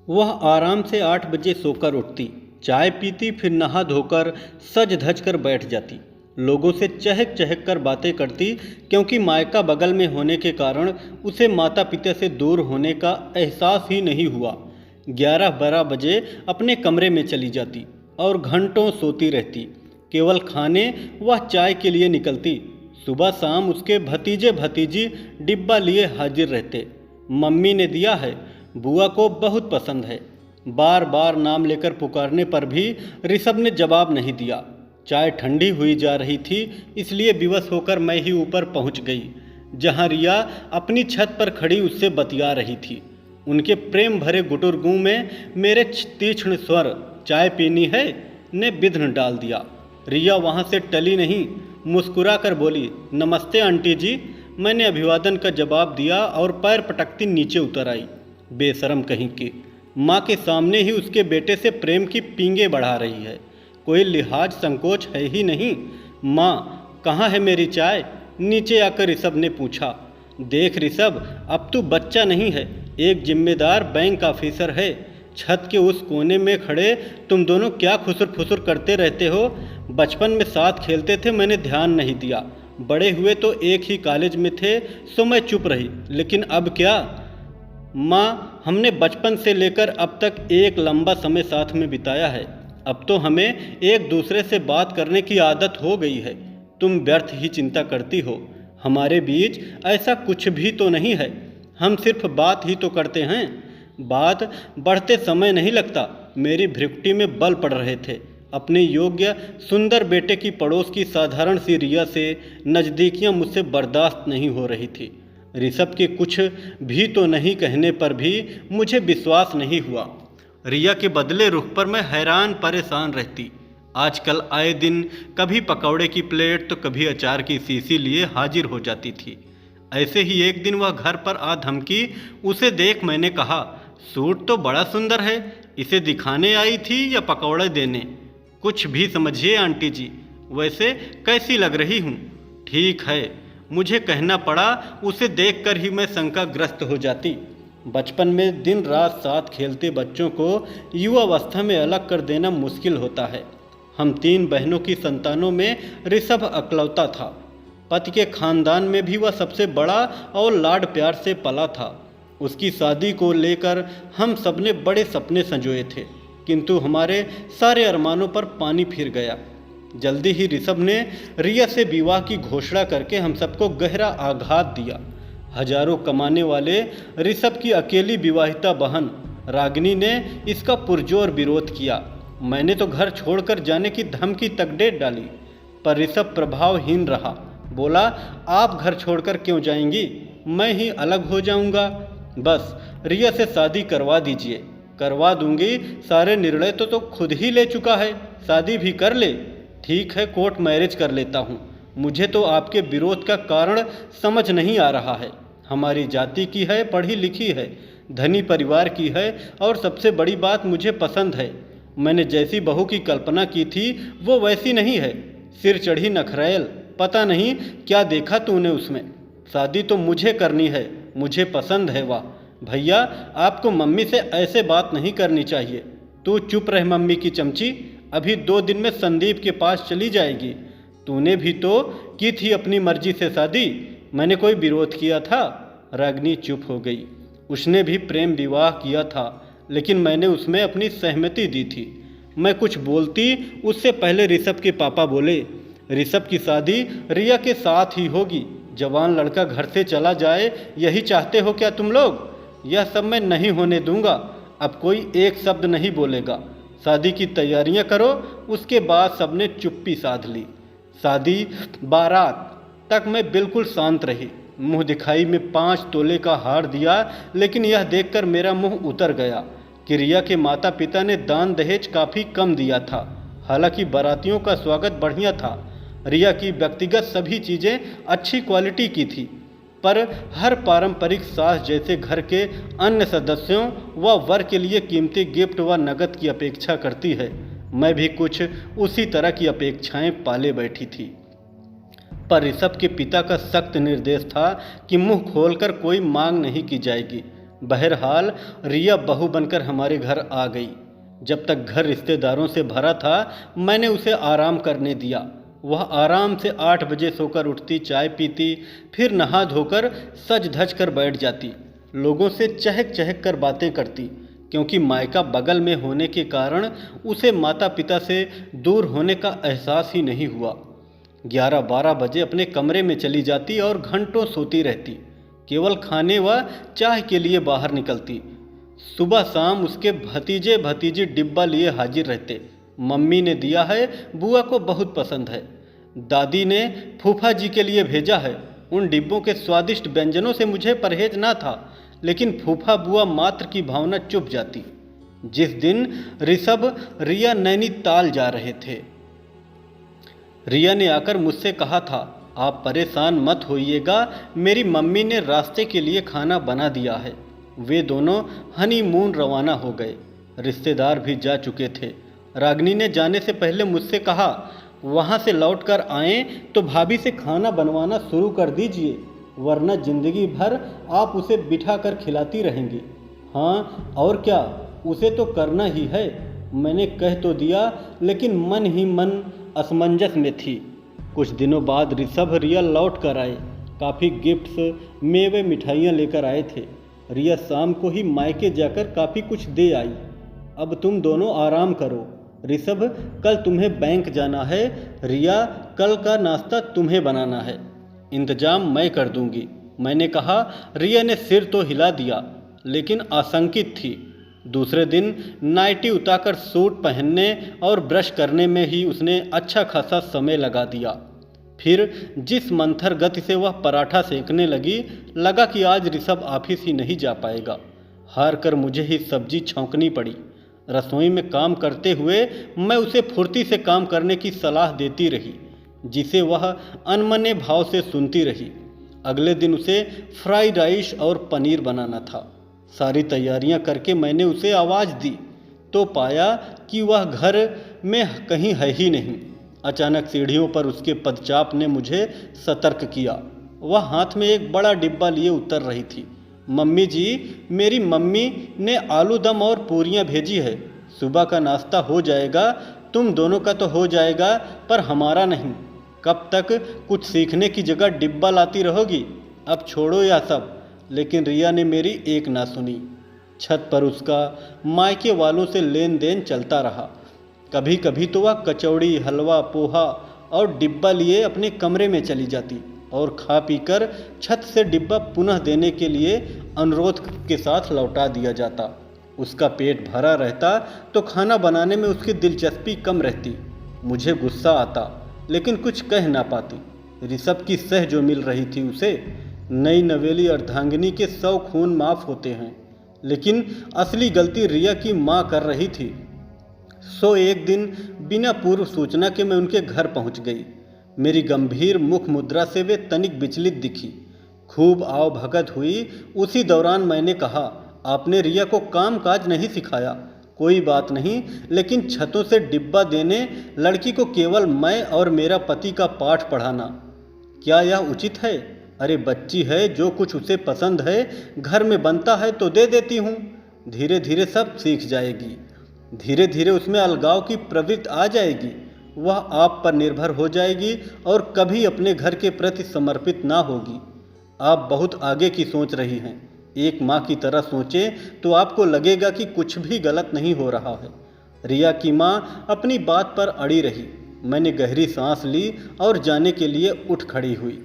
वह आराम से 8 बजे सोकर उठती, चाय पीती, फिर नहा धोकर सज धज कर बैठ जाती। लोगों से चहक चहक कर बातें करती, क्योंकि मायका बगल में होने के कारण उसे माता पिता से दूर होने का एहसास ही नहीं हुआ। 11-12 बजे अपने कमरे में चली जाती और घंटों सोती रहती। केवल खाने व चाय के लिए निकलती। सुबह शाम उसके भतीजे भतीजी डिब्बा लिए हाजिर रहते। मम्मी ने दिया है, बुआ को बहुत पसंद है। बार बार नाम लेकर पुकारने पर भी ऋषभ ने जवाब नहीं दिया। चाय ठंडी हुई जा रही थी, इसलिए विवश होकर मैं ही ऊपर पहुंच गई, जहां रिया अपनी छत पर खड़ी उससे बतिया रही थी। उनके प्रेम भरे गुटुरगू में मेरे तीक्ष्ण स्वर, चाय पीनी है, ने विघ्न डाल दिया। रिया वहां से टली नहीं, मुस्कुरा कर बोली, नमस्ते आंटी जी। मैंने अभिवादन का जवाब दिया और पैर पटकती नीचे उतर आई। बेशरम कहीं की, माँ के सामने ही उसके बेटे से प्रेम की पींगे बढ़ा रही है। कोई लिहाज संकोच है ही नहीं। माँ, कहाँ है मेरी चाय? नीचे आकर ऋषभ ने पूछा। देख ऋषभ, अब तू बच्चा नहीं है, एक जिम्मेदार बैंक ऑफिसर है। छत के उस कोने में खड़े तुम दोनों क्या खुसर फुसर करते रहते हो? बचपन में साथ खेलते थे, मैंने ध्यान नहीं दिया। बड़े हुए तो एक ही कॉलेज में थे, सो मैं चुप रही, लेकिन अब क्या? माँ, हमने बचपन से लेकर अब तक एक लंबा समय साथ में बिताया है। अब तो हमें एक दूसरे से बात करने की आदत हो गई है। तुम व्यर्थ ही चिंता करती हो। हमारे बीच ऐसा कुछ भी तो नहीं है। हम सिर्फ बात ही तो करते हैं। बात बढ़ते समय नहीं लगता। मेरी भ्रिकुटी में बल पड़ रहे थे। अपने योग्य सुंदर बेटे की पड़ोस की साधारण सी रिया से नज़दीकियां मुझसे बर्दाश्त नहीं हो रही थी। ऋषभ के कुछ भी तो नहीं कहने पर भी मुझे विश्वास नहीं हुआ। रिया के बदले रुख पर मैं हैरान परेशान रहती। आजकल आए दिन कभी पकौड़े की प्लेट तो कभी अचार की शीशी लिए हाजिर हो जाती थी। ऐसे ही एक दिन वह घर पर आ धमकी। उसे देख मैंने कहा, सूट तो बड़ा सुंदर है, इसे दिखाने आई थी या पकौड़े देने? कुछ भी समझिए आंटी जी, वैसे कैसी लग रही हूँ? ठीक है, मुझे कहना पड़ा। उसे देखकर ही मैं शंकाग्रस्त हो जाती। बचपन में दिन रात साथ खेलते बच्चों को युवावस्था में अलग कर देना मुश्किल होता है। हम 3 बहनों की संतानों में ऋषभ अकलौता था। पति के खानदान में भी वह सबसे बड़ा और लाड प्यार से पला था। उसकी शादी को लेकर हम सबने बड़े सपने संजोए थे, किंतु हमारे सारे अरमानों पर पानी फिर गया। जल्दी ही ऋषभ ने रिया से विवाह की घोषणा करके हम सबको गहरा आघात दिया। हजारों कमाने वाले ऋषभ की अकेली विवाहिता बहन रागिनी ने इसका पुरजोर विरोध किया। मैंने तो घर छोड़कर जाने की धमकी तक दे डाली, पर ऋषभ प्रभावहीन रहा। बोला, आप घर छोड़कर क्यों जाएंगी? मैं ही अलग हो जाऊंगा। बस रिया से शादी करवा दीजिए। करवा दूंगी, सारे निर्णय तो खुद ही ले चुका है, शादी भी कर ले। ठीक है, कोर्ट मैरिज कर लेता हूँ। मुझे तो आपके विरोध का कारण समझ नहीं आ रहा है। हमारी जाति की है, पढ़ी लिखी है, धनी परिवार की है, और सबसे बड़ी बात, मुझे पसंद है। मैंने जैसी बहू की कल्पना की थी वो वैसी नहीं है। सिर चढ़ी नखरेल, पता नहीं क्या देखा तूने उसमें। शादी तो मुझे करनी है, मुझे पसंद है। वाह भैया, आपको मम्मी से ऐसे बात नहीं करनी चाहिए। तू चुप रह मम्मी की चमची, अभी 2 दिन में संदीप के पास चली जाएगी। तूने भी तो की थी अपनी मर्जी से शादी, मैंने कोई विरोध किया था? रागिनी चुप हो गई। उसने भी प्रेम विवाह किया था, लेकिन मैंने उसमें अपनी सहमति दी थी। मैं कुछ बोलती उससे पहले ऋषभ के पापा बोले, ऋषभ की शादी रिया के साथ ही होगी। जवान लड़का घर से चला जाए, यही चाहते हो क्या तुम लोग? यह सब मैं नहीं होने दूंगा। अब कोई एक शब्द नहीं बोलेगा। शादी की तैयारियां करो। उसके बाद सबने चुप्पी साध ली। शादी बारात तक मैं बिल्कुल शांत रही। मुंह दिखाई में 5 तोले का हार दिया, लेकिन यह देखकर मेरा मुंह उतर गया कि रिया के माता पिता ने दान दहेज काफ़ी कम दिया था। हालांकि बारातियों का स्वागत बढ़िया था। रिया की व्यक्तिगत सभी चीज़ें अच्छी क्वालिटी की थी, पर हर पारंपरिक सास जैसे घर के अन्य सदस्यों व वर के लिए कीमती गिफ्ट व नकद की अपेक्षा करती है। मैं भी कुछ उसी तरह की अपेक्षाएं पाले बैठी थी। पर ऋषभ के पिता का सख्त निर्देश था कि मुंह खोलकर कोई मांग नहीं की जाएगी। बहरहाल रिया बहू बनकर हमारे घर आ गई। जब तक घर रिश्तेदारों से भरा था मैंने उसे आराम करने दिया। वह आराम से 8 बजे सोकर उठती, चाय पीती, फिर नहा धोकर सज धज कर बैठ जाती। लोगों से चहक चहक कर बातें करती, क्योंकि मायका बगल में होने के कारण उसे माता पिता से दूर होने का एहसास ही नहीं हुआ। 11-12 बजे अपने कमरे में चली जाती और घंटों सोती रहती। केवल खाने व चाय के लिए बाहर निकलती। सुबह शाम उसके भतीजे भतीजी डिब्बा लिए हाजिर रहते। मम्मी ने दिया है, बुआ को बहुत पसंद है। दादी ने फूफा जी के लिए भेजा है। उन डिब्बों के स्वादिष्ट व्यंजनों से मुझे परहेज ना था, लेकिन फूफा बुआ मात्र की भावना चुप जाती। जिस दिन ऋषभ रिया नैनीताल जा रहे थे, रिया ने आकर मुझसे कहा था, आप परेशान मत होइएगा, मेरी मम्मी ने रास्ते के लिए खाना बना दिया है। वे दोनों हनीमून रवाना हो गए। रिश्तेदार भी जा चुके थे। रागिनी ने जाने से पहले मुझसे कहा, वहाँ से लौट कर आएँ तो भाभी से खाना बनवाना शुरू कर दीजिए, वरना ज़िंदगी भर आप उसे बिठा कर खिलाती रहेंगी। हाँ और क्या, उसे तो करना ही है। मैंने कह तो दिया, लेकिन मन ही मन असमंजस में थी। कुछ दिनों बाद ऋषभ रिया लौट कर आए। काफ़ी गिफ्ट्स, मेवे, मिठाइयाँ लेकर आए थे। रिया शाम को ही मायके जाकर काफ़ी कुछ दे आई। अब तुम दोनों आराम करो। ऋषभ, कल तुम्हें बैंक जाना है। रिया, कल का नाश्ता तुम्हें बनाना है, इंतजाम मैं कर दूंगी। मैंने कहा। रिया ने सिर तो हिला दिया, लेकिन आशंकित थी। दूसरे दिन नाइटी उतारकर सूट पहनने और ब्रश करने में ही उसने अच्छा खासा समय लगा दिया। फिर जिस मंथर गति से वह पराठा सेकने लगी, लगा कि आज ऋषभ ऑफिस ही नहीं जा पाएगा। हार कर मुझे ही सब्जी छौंकनी पड़ी। रसोई में काम करते हुए मैं उसे फुर्ती से काम करने की सलाह देती रही, जिसे वह अनमने भाव से सुनती रही। अगले दिन उसे फ्राइड राइस और पनीर बनाना था। सारी तैयारियां करके मैंने उसे आवाज़ दी तो पाया कि वह घर में कहीं है ही नहीं। अचानक सीढ़ियों पर उसके पदचाप ने मुझे सतर्क किया। वह हाथ में एक बड़ा डिब्बा लिए उतर रही थी। मम्मी जी, मेरी मम्मी ने आलू दम और पूरियां भेजी है। सुबह का नाश्ता हो जाएगा, तुम दोनों का तो हो जाएगा, पर हमारा नहीं। कब तक कुछ सीखने की जगह डिब्बा लाती रहोगी? अब छोड़ो यह सब। लेकिन रिया ने मेरी एक ना सुनी। छत पर उसका मायके वालों से लेन देन चलता रहा। कभी कभी तो वह कचौड़ी, हलवा, पोहा और डिब्बा लिए अपने कमरे में चली जाती और खा पीकर छत से डिब्बा पुनः देने के लिए अनुरोध के साथ लौटा दिया जाता। उसका पेट भरा रहता तो खाना बनाने में उसकी दिलचस्पी कम रहती। मुझे गुस्सा आता, लेकिन कुछ कह ना पाती। ऋषभ की सह जो मिल रही थी उसे। नई नवेली अर्धांगिनी के 100 खून माफ़ होते हैं, लेकिन असली गलती रिया की माँ कर रही थी। सो एक दिन बिना पूर्व सूचना के मैं उनके घर पहुंच गई। मेरी गंभीर मुख मुद्रा से वे तनिक विचलित दिखी। खूब आव भगत हुई। उसी दौरान मैंने कहा, आपने रिया को काम काज नहीं सिखाया। कोई बात नहीं, लेकिन छतों से डिब्बा देने लड़की को केवल मैं और मेरा पति का पाठ पढ़ाना, क्या यह उचित है? अरे बच्ची है, जो कुछ उसे पसंद है घर में बनता है तो दे देती हूँ। धीरे धीरे सब सीख जाएगी। धीरे धीरे उसमें अलगाव की प्रवृत्ति आ जाएगी। वह आप पर निर्भर हो जाएगी और कभी अपने घर के प्रति समर्पित ना होगी। आप बहुत आगे की सोच रही हैं। एक माँ की तरह सोचें तो आपको लगेगा कि कुछ भी गलत नहीं हो रहा है। रिया की माँ अपनी बात पर अड़ी रही। मैंने गहरी सांस ली और जाने के लिए उठ खड़ी हुई।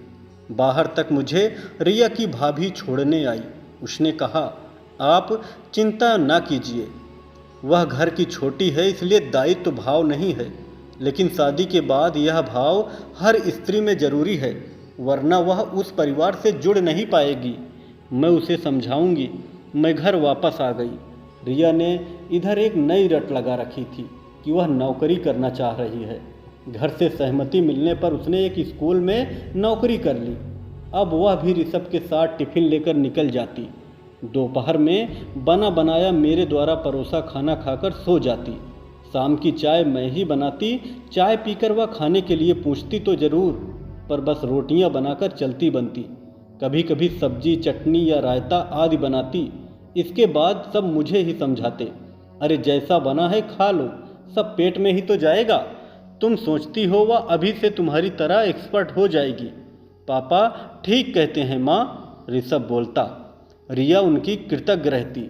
बाहर तक मुझे रिया की भाभी छोड़ने आई। उसने कहा, आप चिंता ना कीजिए, वह घर की छोटी है, इसलिए दायित्व भाव नहीं है, लेकिन शादी के बाद यह भाव हर स्त्री में जरूरी है, वरना वह उस परिवार से जुड़ नहीं पाएगी। मैं उसे समझाऊंगी। मैं घर वापस आ गई। रिया ने इधर एक नई रट लगा रखी थी कि वह नौकरी करना चाह रही है। घर से सहमति मिलने पर उसने एक स्कूल में नौकरी कर ली। अब वह भी ऋषभ के साथ टिफिन लेकर निकल जाती। दोपहर में बना बनाया मेरे द्वारा परोसा खाना खाकर सो जाती। शाम की चाय मैं ही बनाती। चाय पीकर वह खाने के लिए पूछती तो ज़रूर, पर बस रोटियां बनाकर चलती बनती। कभी कभी सब्जी, चटनी या रायता आदि बनाती। इसके बाद सब मुझे ही समझाते, अरे जैसा बना है खा लो, सब पेट में ही तो जाएगा। तुम सोचती हो वह अभी से तुम्हारी तरह एक्सपर्ट हो जाएगी। पापा ठीक कहते हैं माँ, ऋषभ बोलता। रिया उनकी कृतज्ञ रहती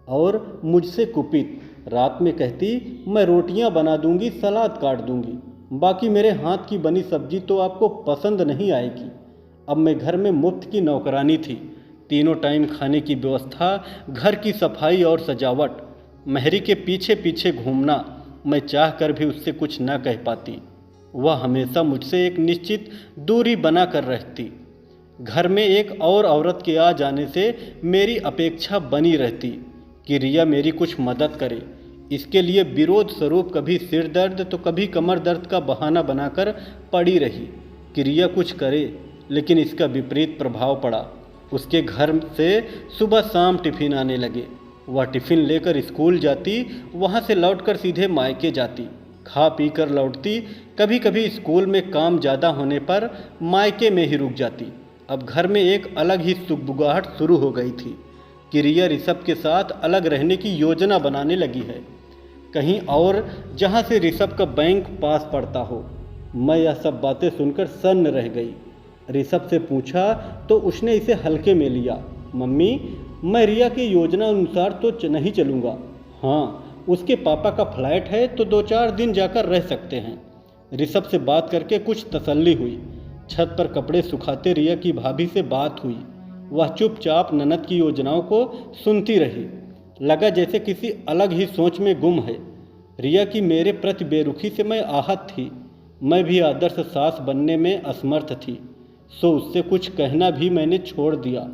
और मुझसे कुपित। रात में कहती, मैं रोटियां बना दूंगी, सलाद काट दूंगी, बाकी मेरे हाथ की बनी सब्जी तो आपको पसंद नहीं आएगी। अब मैं घर में मुफ्त की नौकरानी थी। तीनों टाइम खाने की व्यवस्था, घर की सफाई और सजावट, मेहरी के पीछे पीछे घूमना, मैं चाह कर भी उससे कुछ न कह पाती। वह हमेशा मुझसे एक निश्चित दूरी बना कर रहती। घर में एक और औरत के आ जाने से मेरी अपेक्षा बनी रहती कि रिया मेरी कुछ मदद करे। इसके लिए विरोध स्वरूप कभी सिर दर्द तो कभी कमर दर्द का बहाना बनाकर पड़ी रही कि रिया कुछ करे, लेकिन इसका विपरीत प्रभाव पड़ा। उसके घर से सुबह शाम टिफ़िन आने लगे। वह टिफ़िन लेकर स्कूल जाती, वहाँ से लौटकर सीधे मायके जाती, खा पी कर लौटती। कभी कभी स्कूल में काम ज़्यादा होने पर मायके में ही रुक जाती। अब घर में एक अलग ही सुगबुगाहट शुरू हो गई थी कि रिया ऋषभ के साथ अलग रहने की योजना बनाने लगी है, कहीं और जहाँ से ऋषभ का बैंक पास पड़ता हो। मैं यह सब बातें सुनकर सन्न रह गई। ऋषभ से पूछा तो उसने इसे हल्के में लिया। मम्मी, मैं रिया की योजना अनुसार तो नहीं चलूँगा। हाँ, उसके पापा का फ्लैट है तो 2-4 दिन जाकर रह सकते हैं। ऋषभ से बात करके कुछ तसल्ली हुई। छत पर कपड़े सुखाते रिया की भाभी से बात हुई। वह चुपचाप ननद की योजनाओं को सुनती रही। लगा जैसे किसी अलग ही सोच में गुम है। रिया की मेरे प्रति बेरुखी से मैं आहत थी। मैं भी आदर्श सास बनने में असमर्थ थी, सो उससे कुछ कहना भी मैंने छोड़ दिया।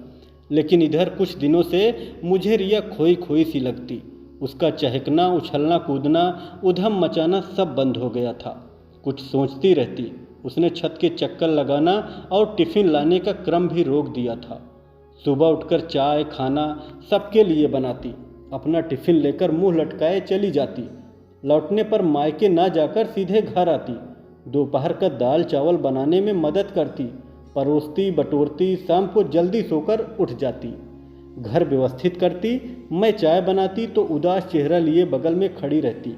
लेकिन इधर कुछ दिनों से मुझे रिया खोई खोई सी लगती। उसका चहकना, उछलना कूदना, उधम मचाना सब बंद हो गया था। कुछ सोचती रहती। उसने छत के चक्कर लगाना और टिफ़िन लाने का क्रम भी रोक दिया था। सुबह उठकर चाय खाना सबके लिए बनाती, अपना टिफ़िन लेकर मुंह लटकाए चली जाती। लौटने पर मायके ना जाकर सीधे घर आती। दोपहर का दाल चावल बनाने में मदद करती, परोसती बटोरती, शाम को जल्दी सोकर उठ जाती। घर व्यवस्थित करती। मैं चाय बनाती तो उदास चेहरा लिए बगल में खड़ी रहती।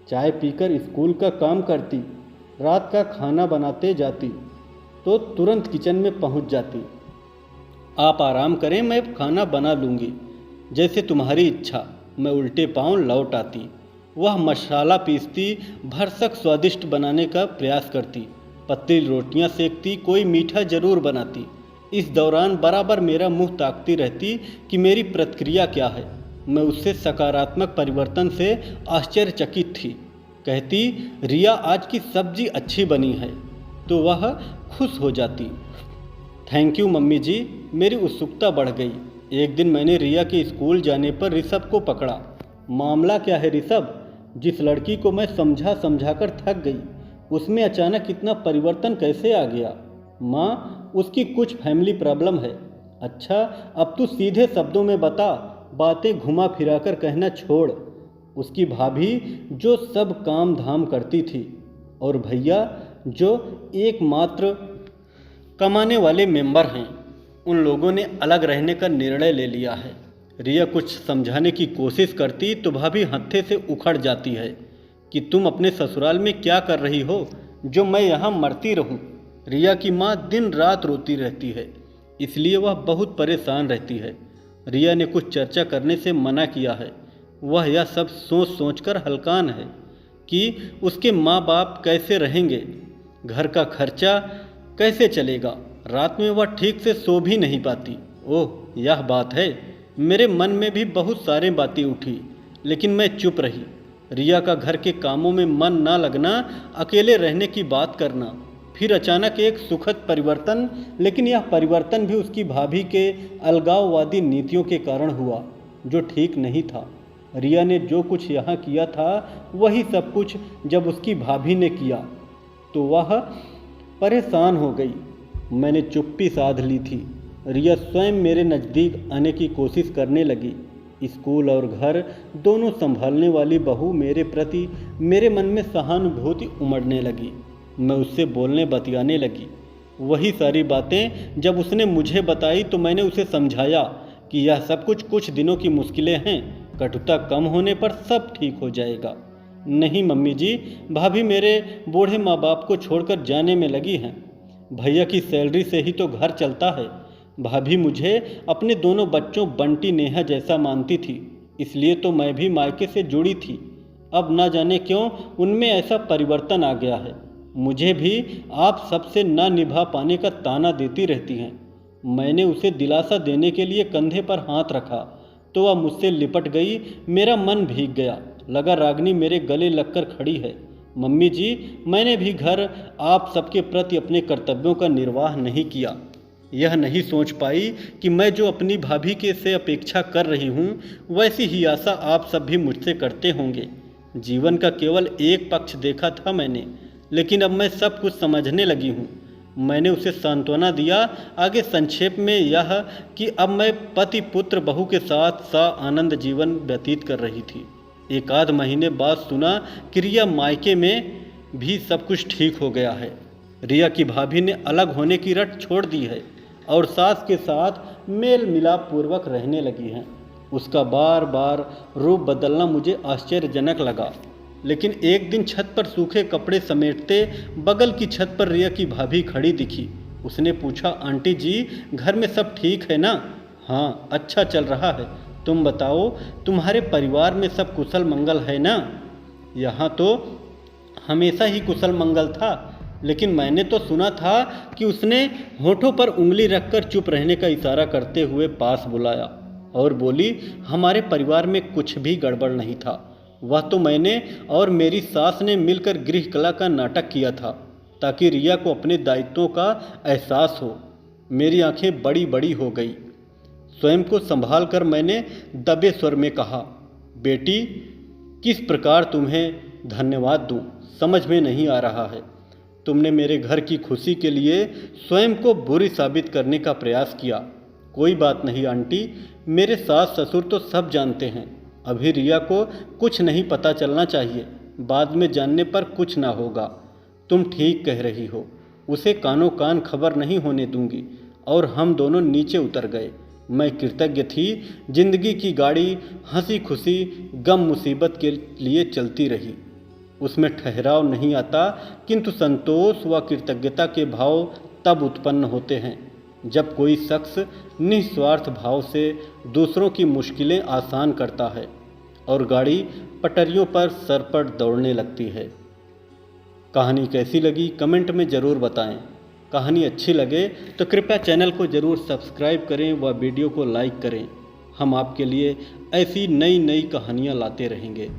चाय पीकर स्कूल का काम करती। रात का खाना बनाते जाती तो तुरंत किचन में पहुंच जाती। आप आराम करें, मैं खाना बना लूँगी, जैसे तुम्हारी इच्छा। मैं उल्टे पांव लौट आती। वह मसाला पीसती, भरसक स्वादिष्ट बनाने का प्रयास करती, पतली रोटियां सेकती, कोई मीठा जरूर बनाती। इस दौरान बराबर मेरा मुंह ताकती रहती कि मेरी प्रतिक्रिया क्या है। मैं उससे सकारात्मक परिवर्तन से आश्चर्यचकित थी। कहती, रिया आज की सब्जी अच्छी बनी है, तो वह खुश हो जाती। थैंक यू मम्मी जी। मेरी उत्सुकता बढ़ गई। एक दिन मैंने रिया के स्कूल जाने पर ऋषभ को पकड़ा। मामला क्या है ऋषभ? जिस लड़की को मैं समझा समझा कर थक गई, उसमें अचानक इतना परिवर्तन कैसे आ गया? माँ, उसकी कुछ फैमिली प्रॉब्लम है। अच्छा, अब तू सीधे शब्दों में बता, बातें घुमा फिरा कर कहना छोड़। उसकी भाभी जो सब काम धाम करती थी और भैया जो एकमात्र कमाने वाले मेंबर हैं, उन लोगों ने अलग रहने का निर्णय ले लिया है। रिया कुछ समझाने की कोशिश करती तो भाभी हत्थे से उखड़ जाती है कि तुम अपने ससुराल में क्या कर रही हो जो मैं यहाँ मरती रहूँ। रिया की माँ दिन रात रोती रहती है, इसलिए वह बहुत परेशान रहती है। रिया ने कुछ चर्चा करने से मना किया है। वह यह सब सोच सोचकर हलकान है कि उसके माँ बाप कैसे रहेंगे, घर का खर्चा कैसे चलेगा। रात में वह ठीक से सो भी नहीं पाती। ओह, यह बात है। मेरे मन में भी बहुत सारी बातें उठी, लेकिन मैं चुप रही। रिया का घर के कामों में मन ना लगना, अकेले रहने की बात करना, फिर अचानक एक सुखद परिवर्तन। लेकिन यह परिवर्तन भी उसकी भाभी के अलगाववादी नीतियों के कारण हुआ, जो ठीक नहीं था। रिया ने जो कुछ यहाँ किया था वही सब कुछ जब उसकी भाभी ने किया तो वह परेशान हो गई। मैंने चुप्पी साध ली थी। रिया स्वयं मेरे नज़दीक आने की कोशिश करने लगी। स्कूल और घर दोनों संभालने वाली बहू मेरे प्रति मेरे मन में सहानुभूति उमड़ने लगी। मैं उससे बोलने बतियाने लगी। वही सारी बातें जब उसने मुझे बताई तो मैंने उसे समझाया कि यह सब कुछ दिनों की मुश्किलें हैं, कटुता कम होने पर सब ठीक हो जाएगा। नहीं मम्मी जी, भाभी मेरे बूढ़े माँ बाप को छोड़कर जाने में लगी हैं। भैया की सैलरी से ही तो घर चलता है। भाभी मुझे अपने दोनों बच्चों बंटी नेहा जैसा मानती थी, इसलिए तो मैं भी मायके से जुड़ी थी। अब ना जाने क्यों उनमें ऐसा परिवर्तन आ गया है। मुझे भी आप सबसे ना निभा पाने का ताना देती रहती हैं। मैंने उसे दिलासा देने के लिए कंधे पर हाथ रखा तो वह मुझसे लिपट गई। मेरा मन भीग गया, लगा रागनी मेरे गले लगकर खड़ी है। मम्मी जी, मैंने भी घर आप सबके प्रति अपने कर्तव्यों का निर्वाह नहीं किया। यह नहीं सोच पाई कि मैं जो अपनी भाभी के से अपेक्षा कर रही हूँ, वैसी ही आशा आप सब भी मुझसे करते होंगे। जीवन का केवल एक पक्ष देखा था मैंने, लेकिन अब मैं सब कुछ समझने लगी हूँ। मैंने उसे सांत्वना दिया। आगे संक्षेप में यह कि अब मैं पति पुत्र बहू के साथ सा आनंद जीवन व्यतीत कर रही थी। एक आध महीने बाद सुना कि रिया मायके में भी सब कुछ ठीक हो गया है। रिया की भाभी ने अलग होने की रट छोड़ दी है और सास के साथ मेल मिलाप पूर्वक रहने लगी हैं। उसका बार बार रूप बदलना मुझे आश्चर्यजनक लगा, लेकिन एक दिन छत पर सूखे कपड़े समेटते बगल की छत पर रिया की भाभी खड़ी दिखी। उसने पूछा, आंटी जी घर में सब ठीक है ना? हाँ, अच्छा चल रहा है। तुम बताओ, तुम्हारे परिवार में सब कुशल मंगल है ना? यहाँ तो हमेशा ही कुशल मंगल था, लेकिन मैंने तो सुना था कि उसने होठों पर उंगली रखकर चुप रहने का इशारा करते हुए पास बुलाया और बोली, हमारे परिवार में कुछ भी गड़बड़ नहीं था। वह तो मैंने और मेरी सास ने मिलकर गृह कला का नाटक किया था ताकि रिया को अपने दायित्वों का एहसास हो। मेरी आंखें बड़ी बड़ी हो गई। स्वयं को संभाल कर मैंने दबे स्वर में कहा, बेटी किस प्रकार तुम्हें धन्यवाद दूं, समझ में नहीं आ रहा है। तुमने मेरे घर की खुशी के लिए स्वयं को बुरी साबित करने का प्रयास किया। कोई बात नहीं आंटी, मेरे सास ससुर तो सब जानते हैं। अभी रिया को कुछ नहीं पता चलना चाहिए, बाद में जानने पर कुछ ना होगा। तुम ठीक कह रही हो, उसे कानों कान खबर नहीं होने दूंगी। और हम दोनों नीचे उतर गए। मैं कृतज्ञ थी। जिंदगी की गाड़ी हंसी खुशी गम मुसीबत के लिए चलती रही। उसमें ठहराव नहीं आता, किंतु संतोष व कृतज्ञता के भाव तब उत्पन्न होते हैं जब कोई शख्स निस्वार्थ भाव से दूसरों की मुश्किलें आसान करता है और गाड़ी पटरियों पर सरपट दौड़ने लगती है। कहानी कैसी लगी कमेंट में ज़रूर बताएं। कहानी अच्छी लगे तो कृपया चैनल को ज़रूर सब्सक्राइब करें व वीडियो को लाइक करें। हम आपके लिए ऐसी नई नई कहानियाँ लाते रहेंगे।